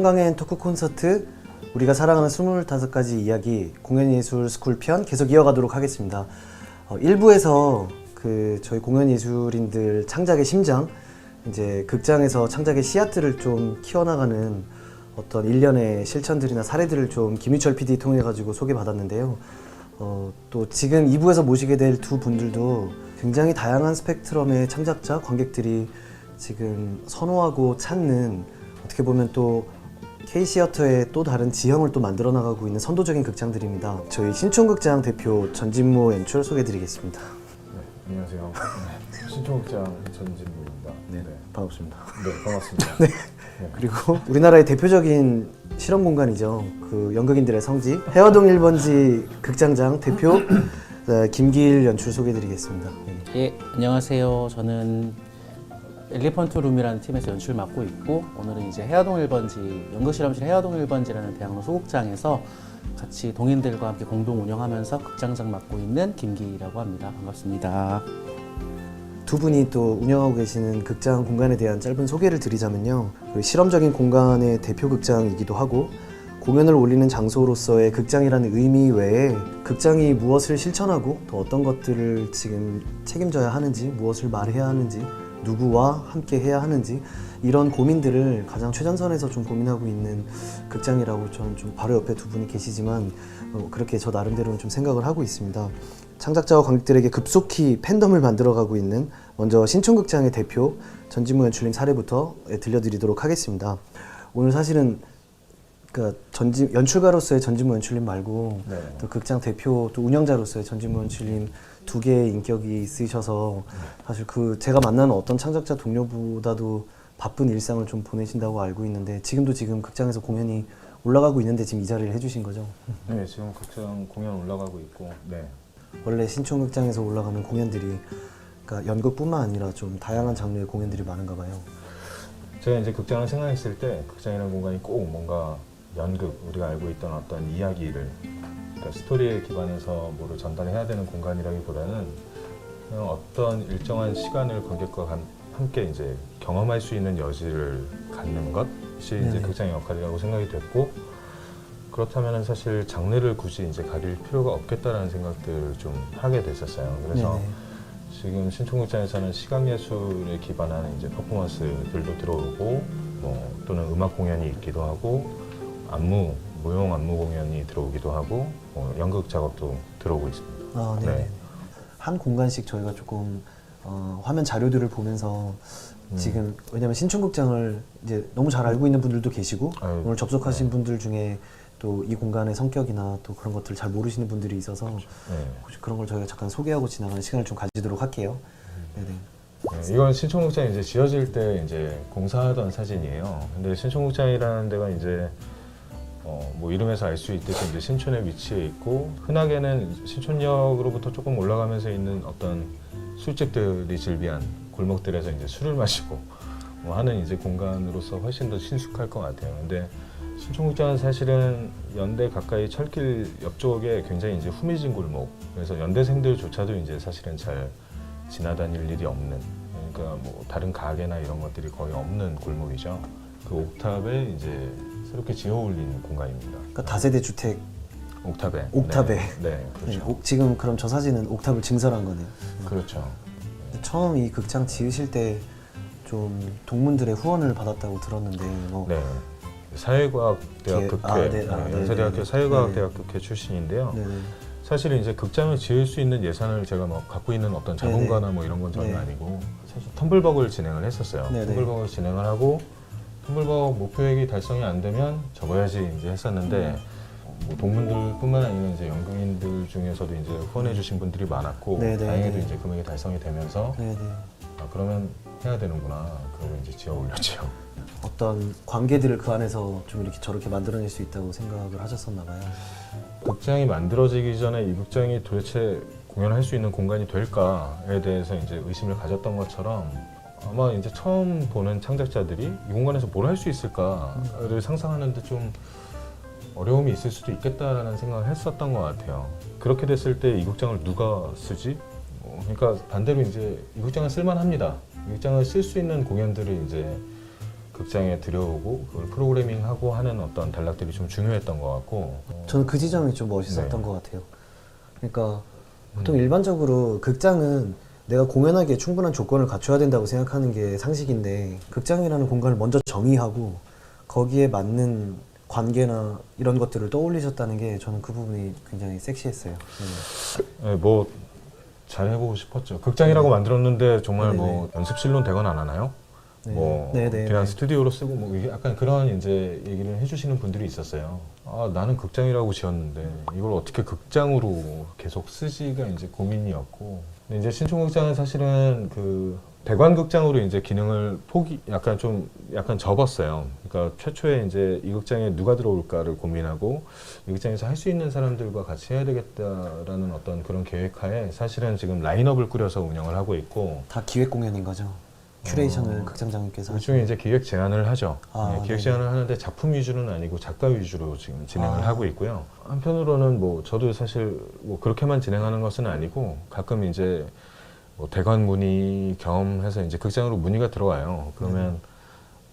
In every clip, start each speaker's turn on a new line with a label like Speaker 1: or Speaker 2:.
Speaker 1: 한강엔 토크 콘서트 우리가 사랑하는 25가지 이야기 공연예술 스쿨편 계속 이어가도록 하겠습니다. 1부에서 저희 공연예술인들 창작의 심장, 이제 극장에서 창작의 씨앗들을 좀 키워나가는 어떤 일련의 실천들이나 사례들을 좀 김유철 PD 통해 가지고 소개받았는데요. 또 지금 2부에서 모시게 될 두 분들도 굉장히 다양한 스펙트럼의 창작자, 관객들이 지금 선호하고 찾는, 어떻게 보면 또 K시어터의 또 다른 지형을 또 만들어 나가고 있는 선도적인 극장들입니다. 저희 신촌극장 대표 전진무 연출 소개해드리겠습니다.
Speaker 2: 네, 안녕하세요. 신촌극장 전진무입니다.
Speaker 1: 네, 반갑습니다.
Speaker 2: 네, 반갑습니다.
Speaker 1: 네. 그리고 우리나라의 대표적인 실험 공간이죠. 연극인들의 성지 해화동 1번지 극장장 대표 김기일 연출 소개해드리겠습니다.
Speaker 3: 예, 안녕하세요. 저는 엘리펀트 룸이라는 팀에서 연출 맡고 있고, 오늘은 이제 해화동 1번지 연극실험실 해화동 1번지라는 대학로 소극장에서 같이 동인들과 함께 공동 운영하면서 극장장 맡고 있는 김기일이라고 합니다. 반갑습니다.
Speaker 1: 두 분이 또 운영하고 계시는 극장 공간에 대한 짧은 소개를 드리자면요. 실험적인 공간의 대표 극장이기도 하고, 공연을 올리는 장소로서의 극장이라는 의미 외에 극장이 무엇을 실천하고 또 어떤 것들을 지금 책임져야 하는지, 무엇을 말해야 하는지, 누구와 함께 해야 하는지, 이런 고민들을 가장 최전선에서 좀 고민하고 있는 극장이라고 저는 좀 바로 옆에 두 분이 계시지만 그렇게 저 나름대로는 좀 생각을 하고 있습니다. 창작자와 관객들에게 급속히 팬덤을 만들어가고 있는, 먼저 신촌극장의 대표 전진무 연출님 사례부터 들려드리도록 하겠습니다. 오늘 사실은 연출가로서의 전진무 연출님 말고
Speaker 2: 네.
Speaker 1: 또 극장 대표 또 운영자로서의 전진무 연출님 두 개의 인격이 있으셔서 사실 제가 만나는 어떤 창작자 동료보다도 바쁜 일상을 좀 보내신다고 알고 있는데, 지금 극장에서 공연이 올라가고 있는데 지금 이 자리를 해주신 거죠?
Speaker 2: 네, 지금 극장 공연 올라가고 있고, 네.
Speaker 1: 원래 신촌극장에서 올라가는 공연들이 연극뿐만 아니라 좀 다양한 장르의 공연들이 많은가 봐요.
Speaker 2: 제가 이제 극장을 생각했을 때 극장이라는 공간이 꼭 뭔가 연극, 우리가 알고 있던 어떤 이야기를, 그러니까 스토리에 기반해서 뭐를 전달해야 되는 공간이라기보다는 그냥 어떤 일정한 시간을 관객과 함께 이제 경험할 수 있는 여지를 갖는 것이 이제 극장의 역할이라고 생각이 됐고, 그렇다면 사실 장르를 굳이 이제 가릴 필요가 없겠다라는 생각들을 좀 하게 됐었어요. 그래서
Speaker 1: 네네.
Speaker 2: 지금 신촌극장에서는 시각예술에 기반한 이제 퍼포먼스들도 들어오고, 또는 음악 공연이 있기도 하고, 무용 안무 공연이 들어오기도 하고, 연극 작업도 들어오고 있습니다.
Speaker 1: 아, 네. 한 공간씩 저희가 조금 화면 자료들을 보면서 지금, 왜냐면 신촌극장을 이제 너무 잘 알고 있는 분들도 계시고, 오늘 접속하신 분들 중에 또 이 공간의 성격이나 또 그런 것들을 잘 모르시는 분들이 있어서 혹시 그런 걸 저희가 잠깐 소개하고 지나가는 시간을 좀 가지도록 할게요. 네네.
Speaker 2: 네, 이건 신촌극장이 이제 지어질 때 이제 공사하던 사진이에요. 근데 신촌극장이라는 데가 이제 뭐 이름에서 알 수 있듯이 이제 신촌에 위치해 있고, 흔하게는 신촌역으로부터 조금 올라가면서 있는 어떤 술집들이 즐비한 골목들에서 이제 술을 마시고 하는 이제 공간으로서 훨씬 더 친숙할 것 같아요. 근데 신촌극장은 사실은 연대 가까이 철길 옆쪽에 굉장히 이제 후미진 골목, 그래서 연대생들조차도 이제 사실은 잘 지나다닐 일이 없는, 그러니까 뭐 다른 가게나 이런 것들이 거의 없는 골목이죠. 그 옥탑에 이제 새롭게 지어 올린 공간입니다.
Speaker 1: 그러니까 다세대 주택
Speaker 2: 옥탑에.
Speaker 1: 옥탑에.
Speaker 2: 네, 그렇죠.
Speaker 1: 네, 지금 그럼 저 사진은 옥탑을 증설한 거네요.
Speaker 2: 그렇죠.
Speaker 1: 처음 이 극장 지으실 때 좀 동문들의 후원을 받았다고 들었는데
Speaker 2: 네. 사회과학대학극회, 연세대학교 사회과학대학극회 출신인데요.
Speaker 1: 네네.
Speaker 2: 사실은 이제 극장을 지을 수 있는 예산을 제가 뭐 갖고 있는 어떤 자본가나 뭐 이런 건 전혀 아니고, 사실 텀블벅을 진행을 했었어요. 텀블벅을 진행을 하고, 텀블벅 목표액이 달성이 안 되면 접어야지 이제 했었는데, 뭐 동문들뿐만 아니라 이제 연극인들 중에서도 이제 후원해주신 분들이 많았고, 다행히도 이제 금액이 달성이 되면서, 그러면 해야 되는구나. 그걸 이제 지어 올렸죠.
Speaker 1: 어떤 관계들을 그 안에서 좀 이렇게 저렇게 만들어낼 수 있다고 생각을 하셨었나 봐요.
Speaker 2: 극장이 만들어지기 전에 이 극장이 도대체 공연할 수 있는 공간이 될까에 대해서 이제 의심을 가졌던 것처럼, 아마 이제 처음 보는 창작자들이 이 공간에서 뭘 할 수 있을까를 상상하는데 좀 어려움이 있을 수도 있겠다라는 생각을 했었던 것 같아요. 그렇게 됐을 때 이 극장을 누가 쓰지? 그러니까 반대로 이제 이 극장은 쓸만합니다. 이 극장을 쓸 수 있는 공연들을 이제 그 극장에 들여오고 그걸 프로그래밍하고 하는 어떤 단락들이 좀 중요했던 것 같고
Speaker 1: 저는 그 지점이 좀 멋있었던
Speaker 2: 네.
Speaker 1: 것 같아요. 그러니까 보통 일반적으로 극장은 내가 공연하기에 충분한 조건을 갖춰야 된다고 생각하는 게 상식인데 극장이라는 공간을 먼저 정의하고 거기에 맞는 관계나 이런 것들을 떠올리셨다는 게 저는 그 부분이 굉장히 섹시했어요.
Speaker 2: 네, 뭐 잘해보고 싶었죠. 극장이라고 만들었는데 정말
Speaker 1: 네네.
Speaker 2: 뭐 연습실로 대관 안 하나요?
Speaker 1: 네.
Speaker 2: 뭐
Speaker 1: 네네.
Speaker 2: 그냥
Speaker 1: 네.
Speaker 2: 스튜디오로 쓰고 뭐 이게 약간 그런 이제 얘기를 해주시는 분들이 있었어요. 아 나는 극장이라고 지었는데 이걸 어떻게 극장으로 계속 쓰지가 이제 고민이었고. 근데 이제 신촌극장은 사실은 그 대관극장으로 이제 기능을 약간 접었어요. 그러니까 최초에 이제 이 극장에 누가 들어올까를 고민하고 이 극장에서 할 수 있는 사람들과 같이 해야 되겠다라는 어떤 그런 계획하에 사실은 지금 라인업을 꾸려서 운영을 하고 있고
Speaker 1: 다 기획 공연인 거죠. 큐레이션을 극장장님께서
Speaker 2: 일종의 이제 기획 제안을 하죠.
Speaker 1: 아,
Speaker 2: 네, 기획
Speaker 1: 네네.
Speaker 2: 제안을 하는데 작품 위주는 아니고 작가 위주로 지금 진행을
Speaker 1: 아.
Speaker 2: 하고 있고요. 한편으로는 뭐 저도 사실 뭐 그렇게만 진행하는 것은 아니고 가끔 이제 뭐 대관 문의 경험해서 이제 극장으로 문의가 들어와요. 그러면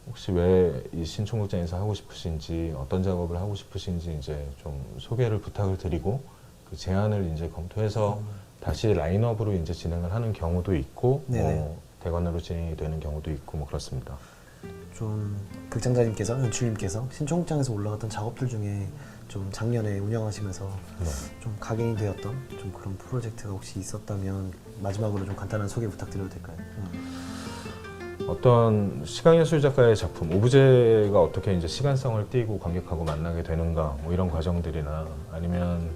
Speaker 2: 혹시 왜 이 신촌극장에서 하고 싶으신지 어떤 작업을 하고 싶으신지 이제 좀 소개를 부탁을 드리고 그 제안을 이제 검토해서 다시 라인업으로 이제 진행을 하는 경우도 있고
Speaker 1: 네네.
Speaker 2: 뭐 대관으로 진행이 되는 경우도 있고 뭐 그렇습니다.
Speaker 1: 좀 극장장님께서 연출님께서 신촌극장에서 올라갔던 작업들 중에 좀 작년에 운영하시면서
Speaker 2: 네.
Speaker 1: 좀 각인이 되었던 좀 그런 프로젝트가 혹시 있었다면 마지막으로 좀 간단한 소개 부탁드려도 될까요?
Speaker 2: 어떤 시각예술 작가의 작품, 오브제가 어떻게 이제 시간성을 띠고 관객하고 만나게 되는가, 뭐 이런 과정들이나 아니면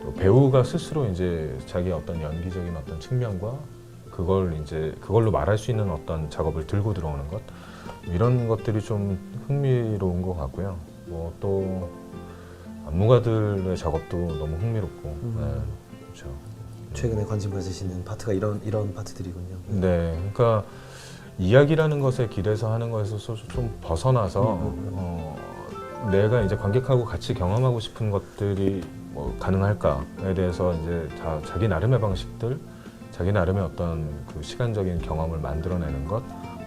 Speaker 2: 또 배우가 스스로 이제 자기 어떤 연기적인 어떤 측면과 그걸로 말할 수 있는 어떤 작업을 들고 들어오는 것, 이런 것들이 좀 흥미로운 것 같고요. 뭐 또 안무가들의 작업도 너무 흥미롭고, 네, 그렇죠.
Speaker 1: 최근에 관심 가지시는 파트가 이런 파트들이군요.
Speaker 2: 네, 그러니까 이야기라는 것에 기대서 하는 것에서 좀 벗어나서 내가 이제 관객하고 같이 경험하고 싶은 것들이 뭐 가능할까에 대해서 이제 다 자기 나름의 방식들, 자기 나름의 어떤 그 시간적인 경험을 만들어내는 것,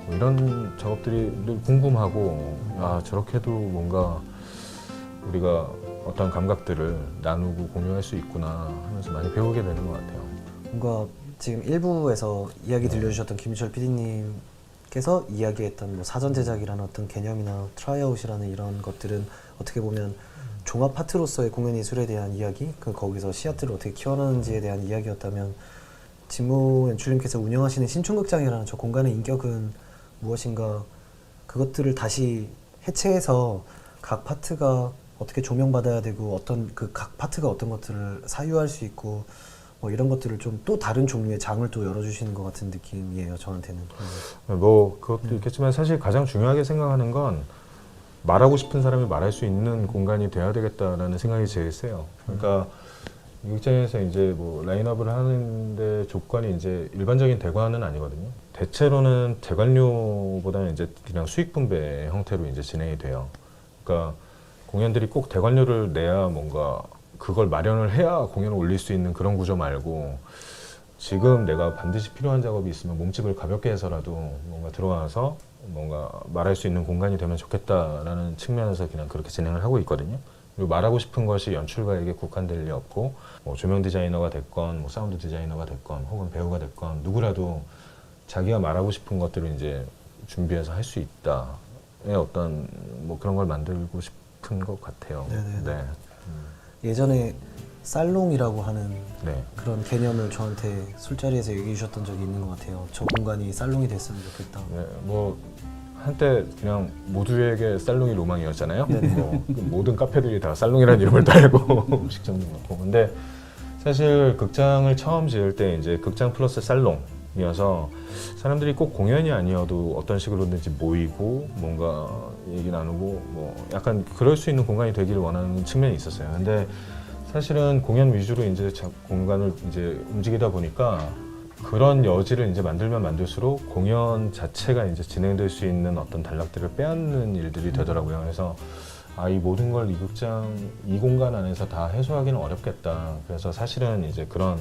Speaker 2: 뭐 이런 작업들이 늘 궁금하고 아 저렇게도 뭔가 우리가 어떤 감각들을 나누고 공유할 수 있구나 하면서 많이 배우게 되는 것 같아요.
Speaker 1: 뭔가 지금 1부에서 이야기 들려주셨던 김희철 PD님께서 이야기했던 뭐 사전 제작이라는 어떤 개념이나 트라이아웃이라는 이런 것들은 어떻게 보면 종합 파트로서의 공연 예술에 대한 이야기, 거기서 씨앗들을 어떻게 키워나는지에 대한 이야기였다면 진모 연출님께서 운영하시는 신촌극장이라는 저 공간의 인격은 무엇인가, 그것들을 다시 해체해서 각 파트가 어떻게 조명받아야 되고 어떤 그 각 파트가 어떤 것들을 사유할 수 있고 뭐 이런 것들을 좀 또 다른 종류의 장을 또 열어주시는 것 같은 느낌이에요, 저한테는.
Speaker 2: 뭐 그것도 있겠지만 사실 가장 중요하게 생각하는 건 말하고 싶은 사람이 말할 수 있는 공간이 돼야 되겠다라는 생각이 제일 세요. 그러니까 이 극장에서 이제 뭐 라인업을 하는데 조건이 이제 일반적인 대관은 아니거든요. 대체로는 대관료보다는 이제 그냥 수익 분배 형태로 이제 진행이 돼요. 그러니까 공연들이 꼭 대관료를 내야 뭔가 그걸 마련을 해야 공연을 올릴 수 있는 그런 구조 말고 지금 내가 반드시 필요한 작업이 있으면 몸집을 가볍게 해서라도 뭔가 들어와서 뭔가 말할 수 있는 공간이 되면 좋겠다라는 측면에서 그냥 그렇게 진행을 하고 있거든요. 그리고 말하고 싶은 것이 연출가에게 국한될 리 없고 뭐 조명 디자이너가 됐건 뭐 사운드 디자이너가 됐건 혹은 배우가 됐건 누구라도 자기가 말하고 싶은 것들을 이제 준비해서 할 수 있다의 어떤 뭐 그런 걸 만들고 싶은 것 같아요.
Speaker 1: 네네네.
Speaker 2: 네.
Speaker 1: 예전에 살롱이라고 하는
Speaker 2: 네.
Speaker 1: 그런 개념을 저한테 술자리에서 얘기해 주셨던 적이 있는 것 같아요. 저 공간이 살롱이 됐으면 좋겠다.
Speaker 2: 네, 뭐 한때 그냥 모두에게 살롱이 로망이었잖아요. 뭐 모든 카페들이 다 살롱이라는 이름을 달고 음식점도 많고. 근데 사실 극장을 처음 지을 때 이제 극장 플러스 살롱이어서 사람들이 꼭 공연이 아니어도 어떤 식으로든지 모이고 뭔가 얘기 나누고 뭐 약간 그럴 수 있는 공간이 되기를 원하는 측면이 있었어요. 근데 사실은 공연 위주로 이제 공간을 이제 움직이다 보니까 그런 여지를 이제 만들면 만들수록 공연 자체가 이제 진행될 수 있는 어떤 단락들을 빼앗는 일들이 되더라고요. 그래서 이 모든 걸 이 극장, 이 공간 안에서 다 해소하기는 어렵겠다. 그래서 사실은 이제 그런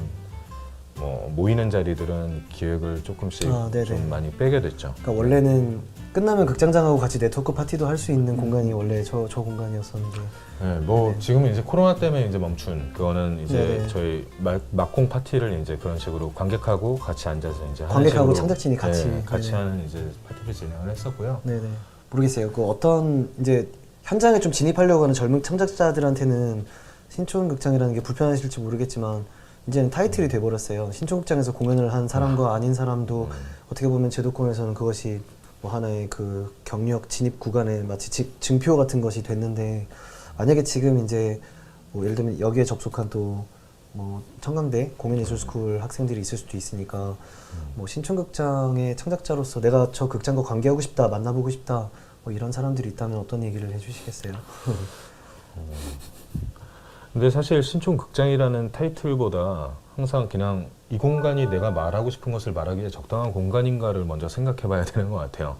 Speaker 2: 뭐 모이는 자리들은 기획을 조금씩
Speaker 1: 네네.
Speaker 2: 좀 많이 빼게 됐죠.
Speaker 1: 그러니까 원래는 끝나면 극장장하고 같이 네트워크 파티도 할 수 있는 공간이 원래 저 공간이었었는데.
Speaker 2: 네, 뭐 지금은 이제 코로나 때문에 이제 멈춘 그거는 이제
Speaker 1: 네네.
Speaker 2: 저희 막공 파티를 이제 그런 식으로 관객하고 같이 앉아서 이제 하는
Speaker 1: 관객하고
Speaker 2: 식으로,
Speaker 1: 창작진이 같이.
Speaker 2: 네, 같이
Speaker 1: 네네.
Speaker 2: 하는 이제 파티를 진행을 했었고요.
Speaker 1: 네네. 모르겠어요. 그 어떤 이제 현장에 좀 진입하려고 하는 젊은 창작자들한테는 신촌극장이라는 게 불편하실지 모르겠지만 이제는 타이틀이 돼버렸어요. 신촌극장에서 공연을 한 사람과 아닌 사람도 어떻게 보면 제도권에서는 그것이 뭐 하나의 그 경력 진입 구간의 마치 증표 같은 것이 됐는데 만약에 지금 이제 뭐 예를 들면 여기에 접속한 또 뭐 청강대 공연예술스쿨 학생들이 있을 수도 있으니까 뭐 신촌극장의 창작자로서 내가 저 극장과 관계하고 싶다, 만나보고 싶다 뭐 이런 사람들이 있다면 어떤 얘기를 해주시겠어요?
Speaker 2: 근데 사실 신촌극장이라는 타이틀보다 항상 그냥 이 공간이 내가 말하고 싶은 것을 말하기에 적당한 공간인가를 먼저 생각해 봐야 되는 것 같아요.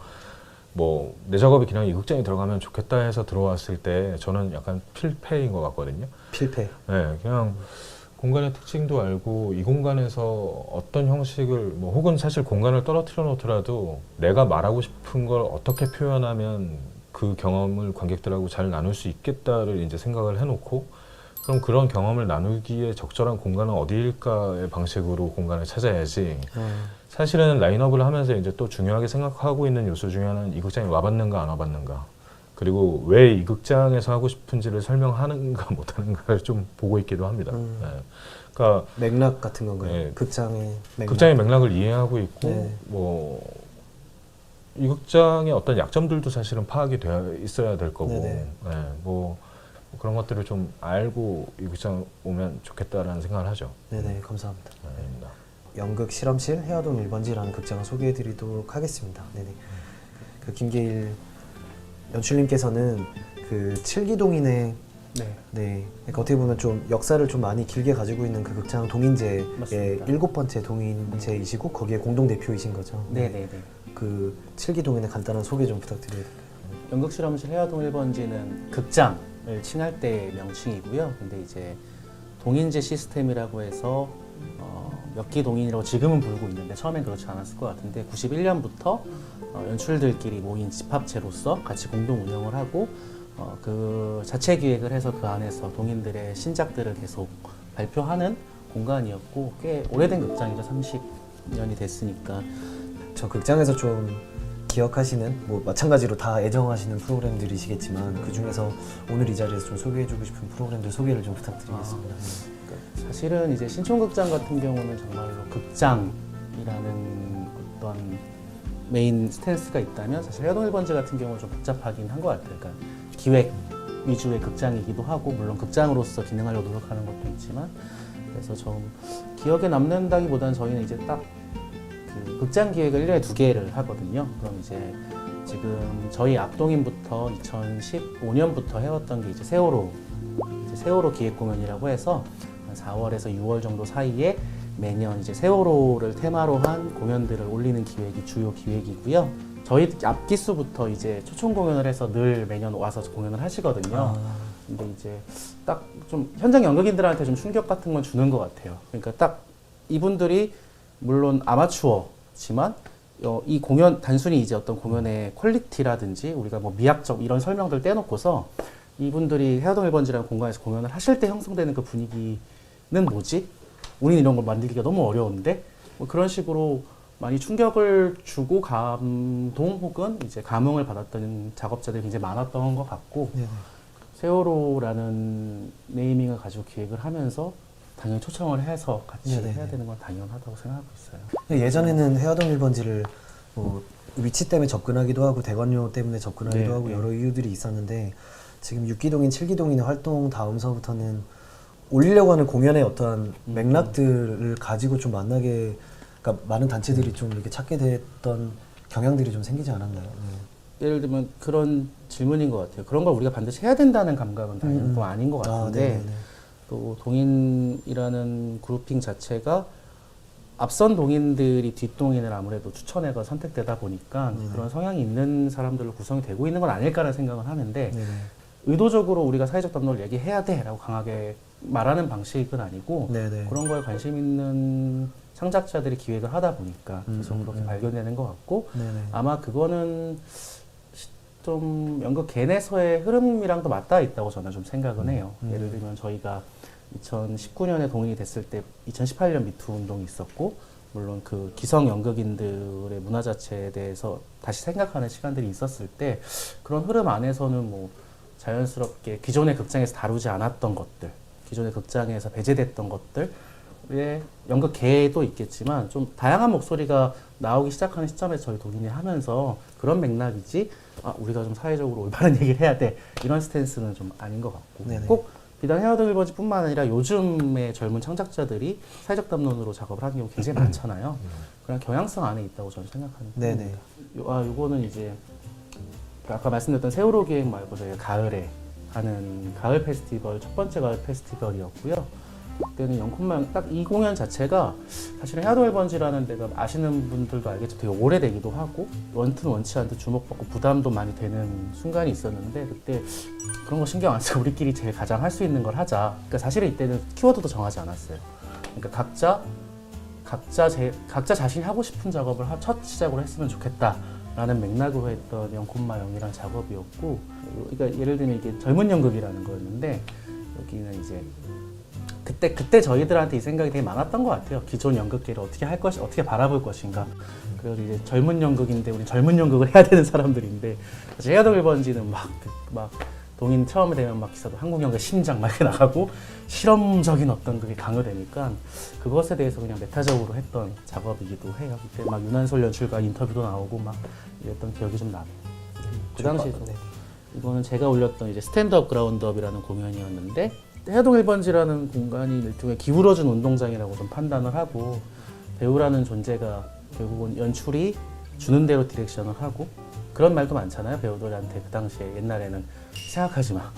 Speaker 2: 뭐 내 작업이 그냥 이 극장에 들어가면 좋겠다 해서 들어왔을 때 저는 약간 필패인 것 같거든요.
Speaker 1: 필패.
Speaker 2: 네, 그냥 공간의 특징도 알고 이 공간에서 어떤 형식을 뭐 혹은 사실 공간을 떨어뜨려 놓더라도 내가 말하고 싶은 걸 어떻게 표현하면 그 경험을 관객들하고 잘 나눌 수 있겠다를 이제 생각을 해놓고 그럼 그런 경험을 나누기에 적절한 공간은 어디일까의 방식으로 공간을 찾아야지. 사실은 라인업을 하면서 이제 또 중요하게 생각하고 있는 요소 중에 하나는 이 극장에 와봤는가 안 와봤는가. 그리고 왜 이 극장에서 하고 싶은지를 설명하는가 못하는가를 좀 보고 있기도 합니다. 네. 그러니까
Speaker 1: 맥락 같은 건가요?
Speaker 2: 네.
Speaker 1: 극장의 맥락.
Speaker 2: 극장의 맥락을 이해하고 있고
Speaker 1: 네.
Speaker 2: 뭐 이 극장의 어떤 약점들도 사실은 파악이 되어 있어야 될 거고
Speaker 1: 네네.
Speaker 2: 네, 뭐 그런 것들을 좀 알고 이 극장 오면 좋겠다라는 생각을 하죠.
Speaker 1: 네네, 감사합니다.
Speaker 2: 아닙니다.
Speaker 1: 연극 실험실 해화동 1번지라는 극장을 소개해드리도록 하겠습니다. 네네. 그 김계일 연출님께서는 그 7기동인의
Speaker 3: 네.
Speaker 1: 네, 그러니까 어떻게 보면 좀 역사를 좀 많이 길게 가지고 있는 그 극장 동인제의
Speaker 3: 맞습니다.
Speaker 1: 7번째 동인제이시고 거기에 공동 대표이신 거죠.
Speaker 3: 네네네.
Speaker 1: 그 7기동인의 간단한 소개 좀 부탁드려요.
Speaker 3: 연극 실험실 해화동 1번지는 극장을 칭할 때 명칭이고요. 근데 이제 동인제 시스템이라고 해서 몇 기 동인이라고 지금은 부르고 있는데 처음엔 그렇지 않았을 것 같은데 91년부터 연출들끼리 모인 집합체로서 같이 공동 운영을 하고 그 자체 기획을 해서 그 안에서 동인들의 신작들을 계속 발표하는 공간이었고 꽤 오래된 극장이죠. 30년이 됐으니까.
Speaker 1: 저 극장에서 좀 기억하시는 뭐 마찬가지로 다 애정하시는 프로그램들이시겠지만 그 중에서 오늘 이 자리에서 좀 소개해주고 싶은 프로그램들 소개를 좀 부탁드리겠습니다.
Speaker 3: 사실은 이제 신촌극장 같은 경우는 정말로 극장이라는 어떤 메인 스탠스가 있다면 사실 해화동 1번지 같은 경우는 좀 복잡하긴 한 것 같아요. 그러니까 기획 위주의 극장이기도 하고 물론 극장으로서 기능하려고 노력하는 것도 있지만 그래서 좀 기억에 남는다기보다는 저희는 이제 딱 그 극장 기획을 1년에 2개를 하거든요. 그럼 이제 지금 저희 앞동인부터 2015년부터 해왔던 게 이제 세월호 기획 공연이라고 해서 한 4월에서 6월 정도 사이에 매년 이제 세월호를 테마로 한 공연들을 올리는 기획이 주요 기획이고요. 저희 앞기수부터 이제 초청 공연을 해서 늘 매년 와서 공연을 하시거든요. 근데 이제 딱 좀 현장 연극인들한테 좀 충격 같은 건 주는 것 같아요. 그러니까 딱 이분들이 물론 아마추어지만 이 공연 단순히 이제 어떤 공연의 퀄리티라든지 우리가 뭐 미학적 이런 설명들 떼놓고서 이분들이 해화동 1번지라는 공간에서 공연을 하실 때 형성되는 그 분위기는 뭐지? 우리는 이런 걸 만들기가 너무 어려운데 뭐 그런 식으로 많이 충격을 주고 감동 혹은 이제 감흥을 받았던 작업자들이 굉장히 많았던 것 같고
Speaker 1: 네네.
Speaker 3: 세월호라는 네이밍을 가지고 기획을 하면서 당연히 초청을 해서 같이
Speaker 1: 네네.
Speaker 3: 해야 되는 건 당연하다고 생각하고 있어요.
Speaker 1: 예전에는 해화동 1번지를 뭐 위치 때문에 접근하기도 하고 대관료 때문에 접근하기도
Speaker 3: 네,
Speaker 1: 하고
Speaker 3: 네.
Speaker 1: 여러 이유들이 있었는데 지금 6기동인 7기동인의 활동 다음서부터는 올리려고 하는 공연의 어떠한 맥락들을 가지고 좀 만나게 그러니까 많은 단체들이 좀 이렇게 찾게 됐던 경향들이 좀 생기지 않았나요?
Speaker 3: 예를 들면 그런 질문인 것 같아요. 그런 걸 우리가 반드시 해야 된다는 감각은 당연히 또 아닌 것 같은데
Speaker 1: 네네네.
Speaker 3: 또 동인이라는 그룹핑 자체가 앞선 동인들이 뒷동인을 아무래도 추천해가 선택되다 보니까 그런 성향이 있는 사람들로 구성이 되고 있는 건 아닐까라는 생각을 하는데
Speaker 1: 네네.
Speaker 3: 의도적으로 우리가 사회적 담론을 얘기해야 돼라고 강하게 말하는 방식은 아니고
Speaker 1: 네네.
Speaker 3: 그런 거에 관심 있는 창작자들이 기획을 하다 보니까 계속 그렇게 발견되는 것 같고
Speaker 1: 네네.
Speaker 3: 아마 그거는 좀 연극 개내서의 흐름이랑도 맞닿아 있다고 저는 좀 생각은 해요. 예를 들면 저희가 2019년에 동인이 됐을 때 2018년 미투 운동이 있었고 물론 그 기성 연극인들의 문화 자체에 대해서 다시 생각하는 시간들이 있었을 때 그런 흐름 안에서는 뭐 자연스럽게 기존의 극장에서 다루지 않았던 것들, 기존의 극장에서 배제됐던 것들의 연극계도 있겠지만 좀 다양한 목소리가 나오기 시작하는 시점에서 저희 동인이 하면서 그런 맥락이지 우리가 좀 사회적으로 올바른 얘기를 해야 돼 이런 스탠스는 좀 아닌 것 같고
Speaker 1: 네네.
Speaker 3: 꼭 비단 헤어드 일버지뿐만 아니라 요즘의 젊은 창작자들이 사회적 담론으로 작업을 하는 경우 굉장히 많잖아요. 그런 경향성 안에 있다고 저는 생각하는
Speaker 1: 네네.
Speaker 3: 편입니다. 요거는 이제 아까 말씀드렸던 세월호 기획 말고 저희가 가을에 하는 가을 페스티벌 첫 번째 가을 페스티벌이었고요. 그때는 연콤만 딱 이 공연 자체가 사실은 헤어드 일번지라는 데가 아시는 분들도 알겠지만 되게 오래되기도 하고 원튼 원치 않듯 주목받고 부담도 많이 되는 순간이 있었는데 그때 그런 거 신경 안 쓰고 우리끼리 제일 가장 할 수 있는 걸 하자. 그러니까 사실은 이때는 키워드도 정하지 않았어요. 그러니까 각자 자신이 하고 싶은 작업을 첫 시작으로 했으면 좋겠다라는 맥락으로 했던 영콤마 영이라는 작업이었고, 그러니까 예를 들면 이게 젊은 연극이라는 거였는데 여기는 이제 그때 저희들한테 이 생각이 되게 많았던 것 같아요. 기존 연극계를 어떻게 할 것이, 어떻게 바라볼 것인가. 그래서 이제 젊은 연극인데 우리 젊은 연극을 해야 되는 사람들인데 사실 헤어드 일번지는 막 동인 처음에 되면 막 기사도 한국 연극 심장 막 이렇게 나가고 실험적인 어떤 그게 강요되니까 그것에 대해서 그냥 메타적으로 했던 작업이기도 해요. 그때 막 윤한솔 연출가 인터뷰도 나오고 막 이랬던 기억이 좀 나요. 그 당시에 이거는 제가 올렸던 이제 스탠드업 그라운드업이라는 공연이었는데 해동 1번지라는 공간이 일종의 기울어진 운동장이라고 좀 판단을 하고 배우라는 존재가 결국은 연출이 주는 대로 디렉션을 하고 그런 말도 많잖아요. 배우들한테 그 당시에 옛날에는 생각하지 마.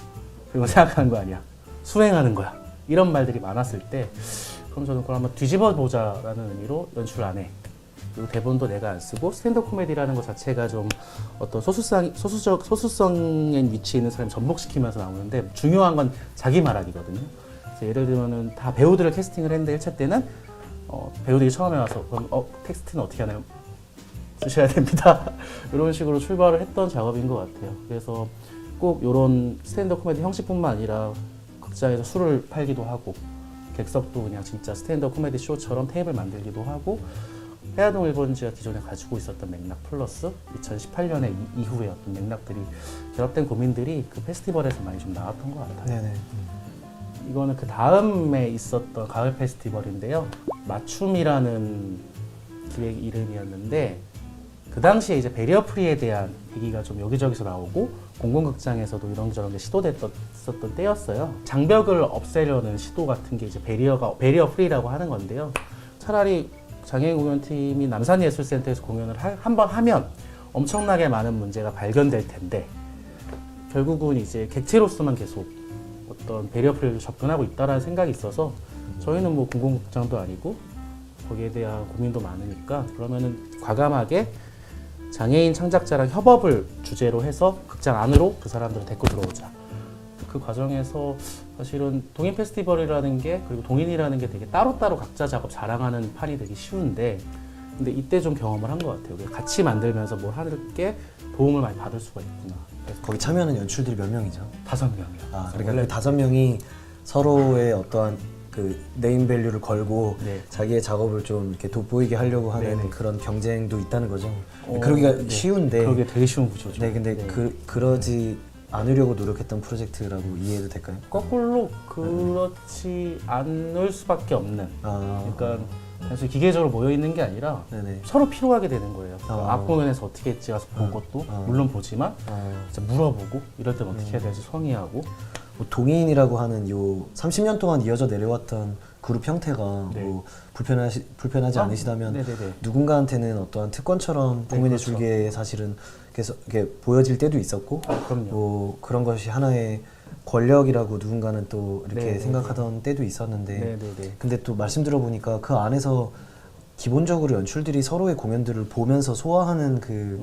Speaker 3: 그리고 생각하는 거 아니야. 수행하는 거야. 이런 말들이 많았을 때 그럼 저는 그걸 한번 뒤집어 보자라는 의미로 연출 안 해. 그리고 대본도 내가 안 쓰고 스탠드업 코미디라는 것 자체가 좀 어떤 소수성의 위치에 있는 사람을 전복시키면서 나오는데 중요한 건 자기 말하기거든요. 그래서 예를 들면은 다 배우들을 캐스팅을 했는데 1차 때는 배우들이 처음에 와서 그럼 텍스트는 어떻게 하나요? 쓰셔야 됩니다. 이런 식으로 출발을 했던 작업인 것 같아요. 그래서 꼭 이런 스탠드업 코미디 형식뿐만 아니라 극장에서 술을 팔기도 하고 객석도 그냥 진짜 스탠드업 코미디 쇼처럼 테이블 만들기도 하고 해화동 1번지가 기존에 가지고 있었던 맥락 플러스 2018년에 이후에 어떤 맥락들이 결합된 고민들이 그 페스티벌에서 많이 좀 나왔던 것 같아요.
Speaker 1: 네네.
Speaker 3: 이거는 그 다음에 있었던 가을 페스티벌인데요. 맞춤이라는 기획 이름이었는데 그 당시에 이제 베리어 프리에 대한 얘기가 좀 여기저기서 나오고 공공극장에서도 이런저런 게 시도됐었던 때였어요. 장벽을 없애려는 시도 같은 게 이제 베리어 프리라고 하는 건데요. 차라리 장애인 공연팀이 남산예술센터에서 공연을 한 번 하면 엄청나게 많은 문제가 발견될 텐데 결국은 이제 객체로서만 계속 어떤 베리어 프리를 접근하고 있다라는 생각이 있어서 저희는 뭐 공공극장도 아니고 거기에 대한 고민도 많으니까 그러면은 과감하게 장애인 창작자랑 협업을 주제로 해서 극장 안으로 그 사람들을 데리고 들어오자. 그 과정에서 사실은 동인 페스티벌이라는 게 그리고 동인이라는 게 되게 따로따로 각자 작업 자랑하는 판이 되게 쉬운데 근데 이때 좀 경험을 한 것 같아요. 같이 만들면서 뭘 하는 게 도움을 많이 받을 수가 있구나. 그래서
Speaker 1: 거기 참여하는 연출들이 몇 명이죠?
Speaker 3: 5명이요.
Speaker 1: 그러니까 그 5명이 서로의 어떠한 그 네임밸류를 걸고
Speaker 3: 네.
Speaker 1: 자기의 작업을 좀 이렇게 돋보이게 하려고 하는
Speaker 3: 네네.
Speaker 1: 그런 경쟁도 있다는 거죠. 그러기가
Speaker 3: 네.
Speaker 1: 쉬운데.
Speaker 3: 그러게 되게 쉬운 구조죠.
Speaker 1: 네, 근데
Speaker 3: 네.
Speaker 1: 그러지 않으려고 노력했던 프로젝트라고 이해해도 될까요?
Speaker 3: 거꾸로 그렇지 않을 수밖에 없는.
Speaker 1: 아,
Speaker 3: 그러니까 단순히 기계적으로 모여 있는 게 아니라
Speaker 1: 네네.
Speaker 3: 서로 필요하게 되는 거예요.
Speaker 1: 아.
Speaker 3: 앞 공연에서 어떻게 했지 가서 본 것도
Speaker 1: 아.
Speaker 3: 물론 보지만
Speaker 1: 아,
Speaker 3: 진짜 물어보고 이럴 땐 어떻게 해야 될지 성의하고
Speaker 1: 뭐 동인이라고 하는 요 30년 동안 이어져 내려왔던 그룹 형태가
Speaker 3: 네.
Speaker 1: 뭐 불편하지 않으시다면
Speaker 3: 네네네.
Speaker 1: 누군가한테는 어떠한 특권처럼
Speaker 3: 네,
Speaker 1: 공연예술계에 사실은 계속 이렇게 보여질 때도 있었고
Speaker 3: 그럼요.
Speaker 1: 뭐 그런 것이 하나의 권력이라고 누군가는 또 이렇게
Speaker 3: 네네네.
Speaker 1: 생각하던 때도 있었는데
Speaker 3: 네네네.
Speaker 1: 근데 또 말씀 들어보니까 그 안에서 기본적으로 연출들이 서로의 공연들을 보면서 소화하는 그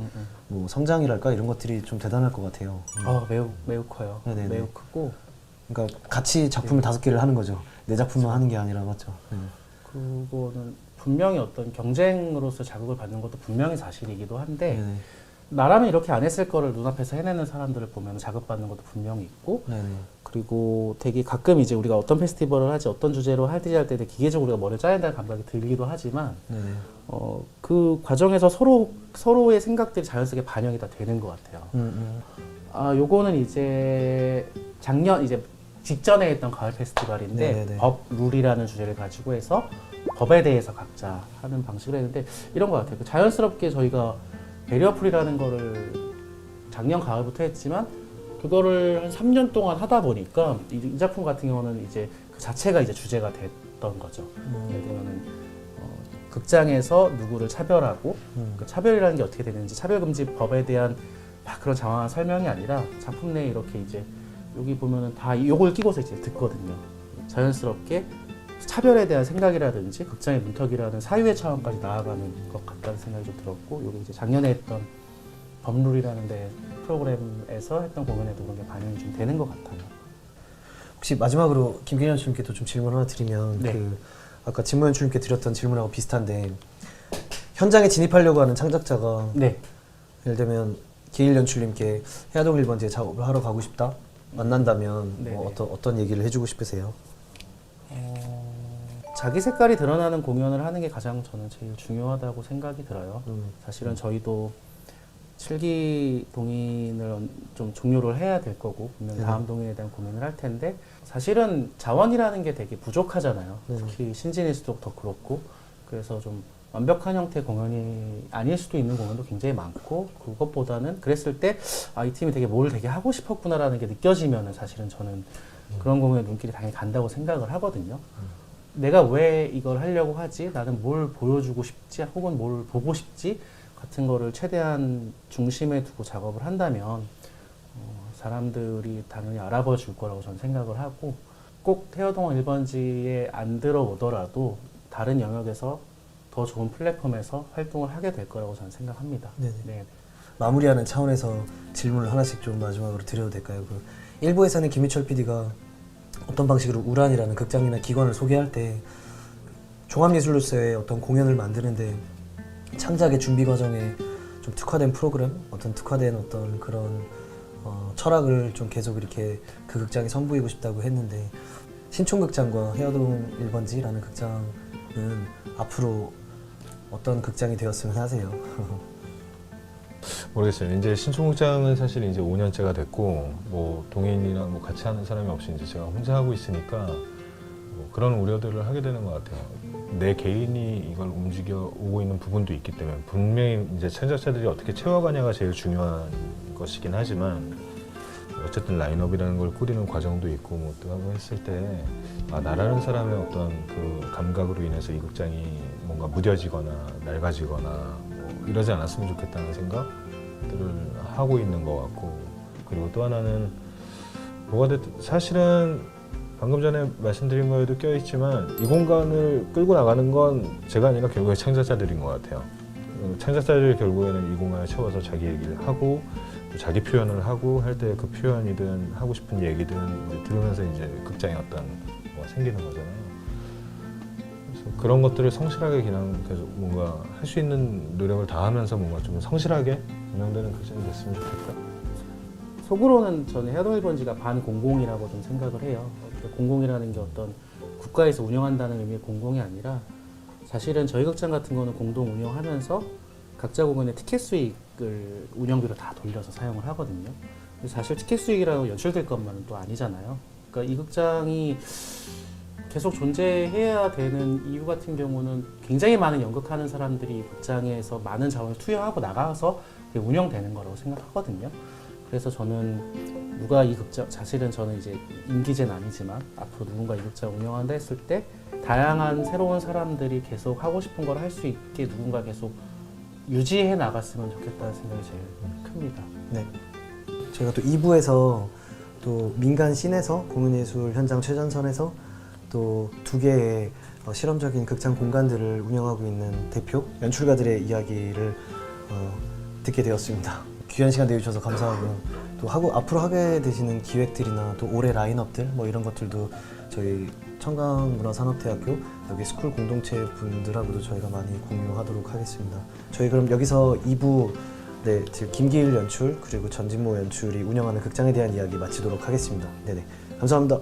Speaker 1: 뭐 성장이랄까 이런 것들이 좀 대단할 것 같아요.
Speaker 3: 매우 커요.
Speaker 1: 네네네.
Speaker 3: 매우 크고
Speaker 1: 그러니까 같이 작품을 5개를 하는 거죠. 내 작품만 하는 게 아니라 맞죠.
Speaker 3: 그거는 분명히 어떤 경쟁으로서 자극을 받는 것도 분명히 사실이기도 한데
Speaker 1: 네네.
Speaker 3: 나라면 이렇게 안 했을 거를 눈앞에서 해내는 사람들을 보면 자극받는 것도 분명히 있고
Speaker 1: 네네.
Speaker 3: 그리고 되게 가끔 이제 우리가 어떤 페스티벌을 하지 어떤 주제로 할지 할 때 기계적으로 우리가 머리를 짜야 된다는 감각이 들기도 하지만
Speaker 1: 네네.
Speaker 3: 그 과정에서 서로의 생각들이 자연스럽게 반영이 다 되는 것 같아요. 요거는 이제 작년 이제 직전에 했던 가을 페스티벌인데
Speaker 1: 네네네.
Speaker 3: 법 룰이라는 주제를 가지고 해서 법에 대해서 각자 하는 방식으로 했는데 이런 것 같아요. 자연스럽게 저희가 베리어풀이라는 거를 작년 가을부터 했지만 그거를 한 3년 동안 하다 보니까 이 작품 같은 경우는 이제 그 자체가 이제 주제가 됐던 거죠. 예를 들면은 극장에서 누구를 차별하고 그 차별이라는 게 어떻게 되는지 차별금지법에 대한 막 그런 장황한 설명이 아니라 작품 내에 이렇게 이제 여기 보면은 다 요걸 끼고서 이제 듣거든요. 자연스럽게 차별에 대한 생각이라든지 극장의 문턱이라는 사유의 차원까지 나아가는 것 같다는 생각이 좀 들었고 여기 이제 작년에 했던 법룰이라는 데 프로그램에서 했던 공연에도 그런 게 반영이 좀 되는 것 같아요.
Speaker 1: 혹시 마지막으로 김기현 연출님께도 좀 질문 하나 드리면
Speaker 3: 네.
Speaker 1: 그 아까 진모 연출님께 드렸던 질문하고 비슷한데 현장에 진입하려고 하는 창작자가
Speaker 3: 네.
Speaker 1: 예를 들면 기일 연출님께 해화동 1번지에 작업을 하러 가고 싶다 만난다면
Speaker 3: 네네.
Speaker 1: 뭐 어떤 얘기를 해주고 싶으세요?
Speaker 3: 자기 색깔이 드러나는 공연을 하는 게 가장 저는 제일 중요하다고 생각이 들어요. 사실은 저희도 7기 동인을 좀 종료를 해야 될 거고 분명 다음 동인에 대한 고민을 할 텐데 사실은 자원이라는 게 되게 부족하잖아요. 특히 신진일수록 더 그렇고 그래서 좀 완벽한 형태의 공연이 아닐 수도 있는 공연도 굉장히 많고 그것보다는 그랬을 때 이 팀이 되게 뭘 되게 하고 싶었구나라는 게 느껴지면은 사실은 저는 그런 공연에 눈길이 당연히 간다고 생각을 하거든요. 내가 왜 이걸 하려고 하지? 나는 뭘 보여주고 싶지? 혹은 뭘 보고 싶지? 같은 거를 최대한 중심에 두고 작업을 한다면 사람들이 당연히 알아봐 줄 거라고 저는 생각을 하고 꼭 해화동 1번지에 안 들어오더라도 다른 영역에서 더 좋은 플랫폼에서 활동을 하게 될 거라고 저는 생각합니다.
Speaker 1: 네네.
Speaker 3: 네.
Speaker 1: 마무리하는 차원에서 질문을 하나씩 좀 마지막으로 드려도 될까요? 그 일부에서는 김희철 PD가 어떤 방식으로 우란이라는 극장이나 기관을 소개할 때 종합예술로서의 어떤 공연을 만드는데 창작의 준비 과정에 좀 특화된 프로그램, 어떤 특화된 어떤 그런 철학을 좀 계속 이렇게 그 극장에 선보이고 싶다고 했는데 신촌극장과 해화동 1번지라는 극장은 앞으로 어떤 극장이 되었으면 하세요?
Speaker 2: 모르겠어요. 이제 신촌극장은 사실 이제 5년째가 됐고 뭐 동인이랑 뭐 같이 하는 사람이 없이 이제 제가 혼자 하고 있으니까 뭐 그런 우려들을 하게 되는 것 같아요. 내 개인이 이걸 움직여 오고 있는 부분도 있기 때문에 분명히 이제 창작자들이 어떻게 채워가냐가 제일 중요한 것이긴 하지만 어쨌든 라인업이라는 걸 꾸리는 과정도 있고 뭐 하고 했을 때 나라는 사람의 어떤 그 감각으로 인해서 이 극장이 뭔가 무뎌지거나 낡아지거나 뭐 이러지 않았으면 좋겠다는 생각들을 하고 있는 것 같고 그리고 또 하나는 뭐가 됐든 사실은 방금 전에 말씀드린 거에도 껴있지만 이 공간을 끌고 나가는 건 제가 아니라 결국에 창작자들인 것 같아요. 창작자들이 결국에는 이 공간을 채워서 자기 얘기를 하고 자기 표현을 하고 할 때 그 표현이든 하고 싶은 얘기든 이제 들으면서 이제 극장의 어떤 뭐가 생기는 거잖아요. 그래서 그런 것들을 성실하게 그냥 계속 뭔가 할 수 있는 노력을 다하면서 뭔가 좀 성실하게 운영되는 극장이 됐으면 좋겠다.
Speaker 3: 속으로는 저는 해화동 1번지가 반공공이라고 좀 생각을 해요. 공공이라는 게 어떤 국가에서 운영한다는 의미의 공공이 아니라 사실은 저희 극장 같은 거는 공동 운영하면서 각자 공연의 티켓 수익을 운영비로 다 돌려서 사용을 하거든요. 근데 사실 티켓 수익이라고 연출될 것만은 또 아니잖아요. 그러니까 이 극장이 계속 존재해야 되는 이유 같은 경우는 굉장히 많은 연극하는 사람들이 이 극장에서 많은 자원을 투여하고 나가서 운영되는 거라고 생각하거든요. 그래서 저는 누가 이 극장, 사실은 저는 이제 임기제는 아니지만 앞으로 누군가 이 극장 운영한다 했을 때 다양한 새로운 사람들이 계속 하고 싶은 걸 할 수 있게 누군가 계속 유지해 나갔으면 좋겠다는 생각이 제일 큽니다.
Speaker 1: 네. 저희가 또 2부에서 또 민간 씬에서 공연예술 현장 최전선에서 또 2개의 실험적인 극장 공간들을 운영하고 있는 대표 연출가들의 이야기를 듣게 되었습니다. 귀한 시간 내주셔서 감사하고요. 또 앞으로 하게 되시는 기획들이나 또 올해 라인업들 뭐 이런 것들도 저희 청강문화산업대학교 여기 스쿨 공동체 분들하고도 저희가 많이 공유하도록 하겠습니다. 저희 그럼 여기서 2부 즉 김기일 연출 그리고 전진모 연출이 운영하는 극장에 대한 이야기 마치도록 하겠습니다. 네네 감사합니다.